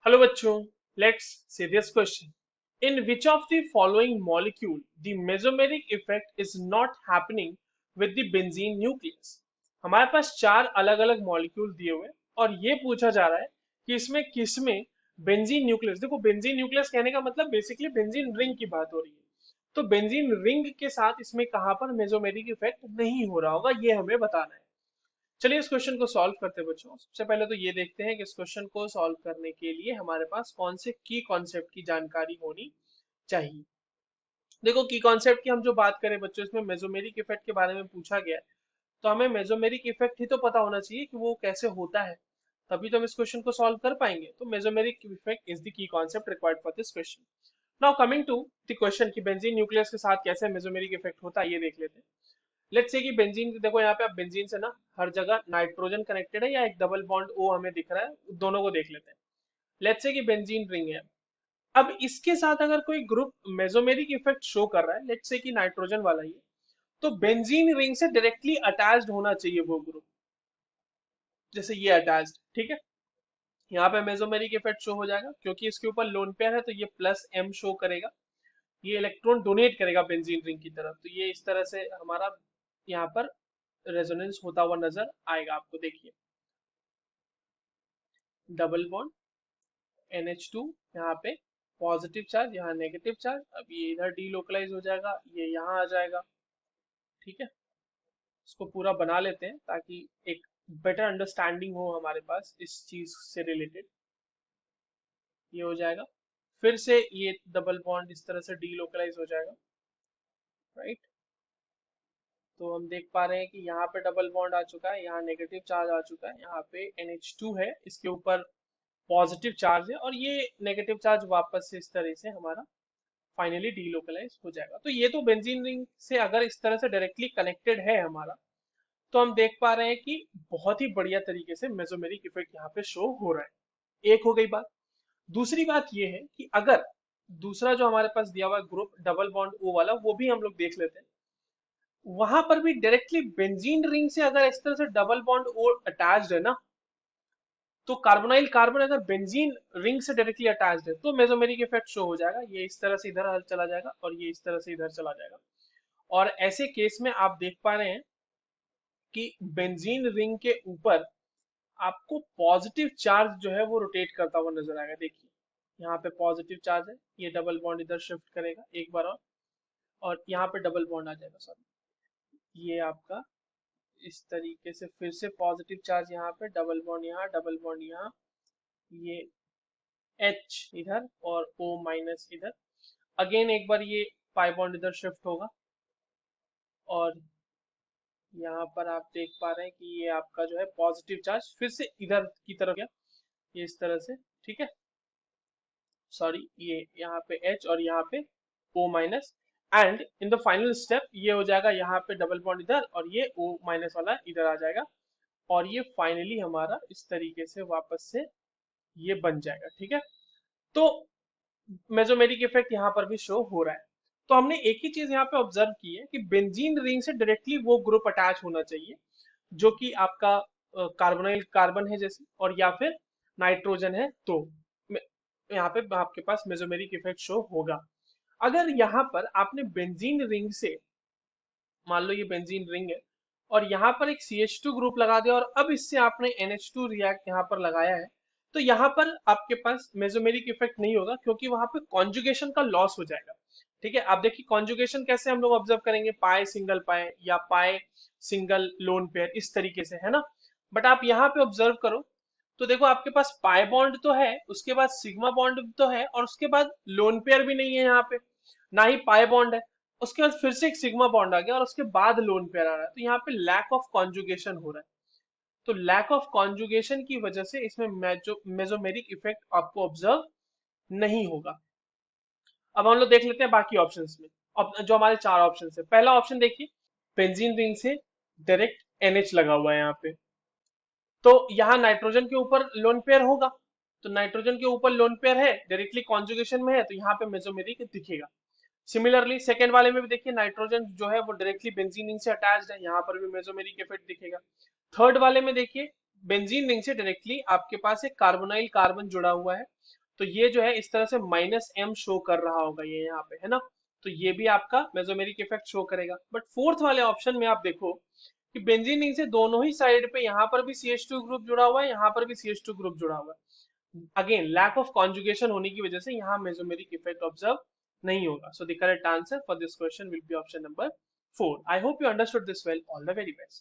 Hello बच्चों, let's see this question. In which of the following molecule the mesomeric effect is not happening with the benzene nucleus? हमारे पास चार अलग अलग molecule दिए हुए हैं और ये पूछा जा रहा है कि इसमें किसमें बेंजीन न्यूक्लियस, देखो बेंजीन न्यूक्लियस कहने का मतलब बेसिकली बेंजीन रिंग की बात हो रही है। तो बेंजीन रिंग के साथ इसमें कहां पर मेसोमेरिक इफेक्ट नहीं हो रहा होगा, ये हमें बताना है। चलिए इस क्वेश्चन को सॉल्व करते हैं बच्चों। सबसे पहले तो ये देखते हैं कि इस क्वेश्चन को सॉल्व करने के लिए हमारे पास कौन से की कॉन्सेप्ट की जानकारी होनी चाहिए। देखो की कॉन्सेप्ट की हम जो बात करें बच्चों, इसमें मेसोमेरिक इफेक्ट के बारे में पूछा गया है, तो हमें मेसोमेरिक इफेक्ट ही तो पता होना चाहिए कि वो कैसे होता है, तभी तो हम इस क्वेश्चन को सॉल्व कर पाएंगे। तो mesomeric effect is the key concept required for this question. Now coming to the question कि बेंजीन न्यूक्लियस के साथ कैसे मेसोमेरिक इफेक्ट होता है, ये देख लेते हैं। लेट्स से कि बेंजीन, देखो यहाँ पे आप बेंजीन से ना हर जगह नाइट्रोजन कनेक्टेड है या एक डबल बॉन्ड ओ हमें दिख रहा है, दोनों को देख लेते हैं। लेट्स से कि बेंजीन रिंग है। अब इसके साथ अगर कोई ग्रुप मेसोमेरिक इफेक्ट शो कर रहा है, लेट्स से कि नाइट्रोजन वाला ही है, तो बेंजीन रिंग से डायरेक्टली अटैच्ड होना चाहिए वो ग्रुप, जैसे ये अटैच्ड, ठीक है। यहाँ पे मेसोमेरिक इफेक्ट शो हो जाएगा क्योंकि इसके ऊपर लोन पेयर है, तो ये प्लस एम शो करेगा, ये इलेक्ट्रॉन डोनेट करेगा बेंजीन रिंग की तरफ, तो ये इस तरह से हमारा यहाँ पर रेजोनेंस होता हुआ नजर आएगा आपको। देखिए डबल बॉन्ड NH2, यहाँ पे पॉजिटिव चार्ज, यहाँ नेगेटिव चार्ज, अब ये इधर डीलोकलाइज हो जाएगा, ये यहाँ आ जाएगा, ठीक है। इसको पूरा बना लेते हैं ताकि एक बेटर अंडरस्टैंडिंग हो हमारे पास इस चीज से रिलेटेड। ये हो जाएगा, फिर से ये डबल बॉन्ड इस तरह से डीलोकलाइज हो जाएगा, राइट। तो हम देख पा रहे हैं कि यहाँ पे डबल बॉन्ड आ चुका है, यहाँ नेगेटिव चार्ज आ चुका है, यहाँ पे NH2 है, इसके ऊपर पॉजिटिव चार्ज है, और ये नेगेटिव चार्ज वापस से इस तरह से हमारा फाइनली डीलोकलाइज हो जाएगा। तो ये तो बेंजीन रिंग से अगर इस तरह से डायरेक्टली कनेक्टेड है हमारा, तो हम देख पा रहे हैं कि बहुत ही बढ़िया तरीके से मेसोमेरिक इफेक्ट यहाँ पे शो हो रहा है। एक हो गई बात। दूसरी बात ये है कि अगर दूसरा जो हमारे पास दिया हुआ ग्रुप डबल बॉन्ड ओ वाला, वो भी हम लोग देख लेते हैं। वहां पर भी डायरेक्टली बेंजीन रिंग से अगर इस तरह से डबल बॉन्ड ओ अटैच्ड है ना, तो कार्बोनाइल कार्बन अगर बेंजीन रिंग से डायरेक्टली अटैच्ड है, तो मेसोमेरिक इफेक्ट शो हो जाएगा। ये इस तरह से इधर चला जाएगा और ये इस तरह से इधर चला जाएगा। और ऐसे केस में आप देख पा रहे हैं कि बेंजीन रिंग के ऊपर आपको पॉजिटिव चार्ज जो है वो रोटेट करता हुआ नजर आएगा। देखिए यहाँ पे पॉजिटिव चार्ज है, ये डबल बॉन्ड इधर शिफ्ट करेगा एक बार और यहाँ पे डबल बॉन्ड आ जाएगा, सॉरी, ये आपका इस तरीके से फिर से पॉजिटिव चार्ज यहाँ पे, डबल बॉन्ड यहाँ, डबल बॉन्ड यहाँ, ये H इधर और O माइनस इधर। अगेन एक बार ये पाई बॉन्ड इधर शिफ्ट होगा और यहाँ पर आप देख पा रहे हैं कि ये आपका जो है पॉजिटिव चार्ज फिर से इधर की तरफ गया, ये इस तरह से, ठीक है। सॉरी, ये यहाँ पे H और यहाँ पे O minus, and in the final step ये हो जाएगा यहाँ पे डबल बॉन्ड इधर और ये O माइनस वाला इधर आ जाएगा, और ये फाइनली हमारा इस तरीके से वापस से ये बन जाएगा, ठीक है। तो मेसोमेरिक इफेक्ट यहाँ पर भी शो हो रहा है। तो हमने एक ही चीज यहाँ पे ऑब्जर्व की है कि बेंजीन रिंग से डायरेक्टली वो ग्रुप अटैच होना चाहिए जो कि आपका कार्बोनाइल कार्बन है जैसे, और या फिर नाइट्रोजन है, तो यहाँ पे आपके पास मेसोमेरिक इफेक्ट शो होगा। अगर यहाँ पर आपने बेंजीन रिंग से, मान लो ये बेंजीन रिंग है और यहाँ पर एक CH2 ग्रुप लगा दिया और अब इससे आपने NH2 रिएक्ट यहाँ पर लगाया है, तो यहाँ पर आपके पास मेसोमेरिक इफेक्ट नहीं होगा क्योंकि वहां पे कॉन्जुगेशन का लॉस हो जाएगा, ठीक है। आप देखिए कॉन्जुगेशन कैसे हम लोग ऑब्जर्व करेंगे, पाए सिंगल पाए या पाए सिंगल लोन पेयर, इस तरीके से, है ना। बट आप यहाँ पे ऑब्जर्व करो तो देखो आपके पास पाई बॉन्ड तो है, उसके बाद सिग्मा बॉन्ड तो है, और उसके बाद लोन पेयर भी नहीं है यहाँ पे, ना ही पाई बॉन्ड है। उसके बाद फिर से एक सिग्मा बॉन्ड आ गया और उसके बाद लोन पेयर आ रहा है, तो यहाँ पे लैक ऑफ कॉन्जुगेशन हो रहा है। तो लैक ऑफ कॉन्जुगेशन की वजह से इसमें मेसोमेरिक इफेक्ट आपको ऑब्जर्व नहीं होगा। अब हम लोग देख लेते हैं बाकी ऑप्शंस में। अब जो हमारे चार ऑप्शन है, पहला ऑप्शन देखिए, बेंजीन रिंग से डायरेक्ट NH लगा हुआ है यहाँ पे, तो यहाँ नाइट्रोजन के ऊपर लोन पेयर होगा, तो नाइट्रोजन के ऊपर लोन पेयर है, डायरेक्टली कॉन्जुगेशन में है, तो यहाँ पे मेसोमेरिक दिखेगा। सिमिलरली सेकंड वाले में भी देखिए नाइट्रोजन जो है वो डायरेक्टली बेंजीन रिंग से अटैच्ड है, यहाँ पर भी मेसोमेरिक इफेक्ट दिखेगा। थर्ड वाले में देखिए बेंजीन रिंग से डायरेक्टली आपके पास एक कार्बोनाइल कार्बन जुड़ा हुआ है, तो ये जो है इस तरह से -m शो कर रहा होगा ये यहाँ पे, है ना। तो ये भी आपका मेसोमेरिक इफेक्ट शो करेगा। बट फोर्थ वाले ऑप्शन में आप देखो कि बेंजीन रिंग से दोनों ही साइड पे, यहाँ पर भी CH2 ग्रुप जुड़ा हुआ है, यहाँ पर भी CH2 ग्रुप जुड़ा हुआ है। अगेन लैक ऑफ कॉन्जुगेशन होने की वजह से यहाँ मेसोमेरिक इफेक्ट ऑब्जर्व नहीं होगा। So the correct answer for this question will be option number 4। I hope you understood this well. All the very best.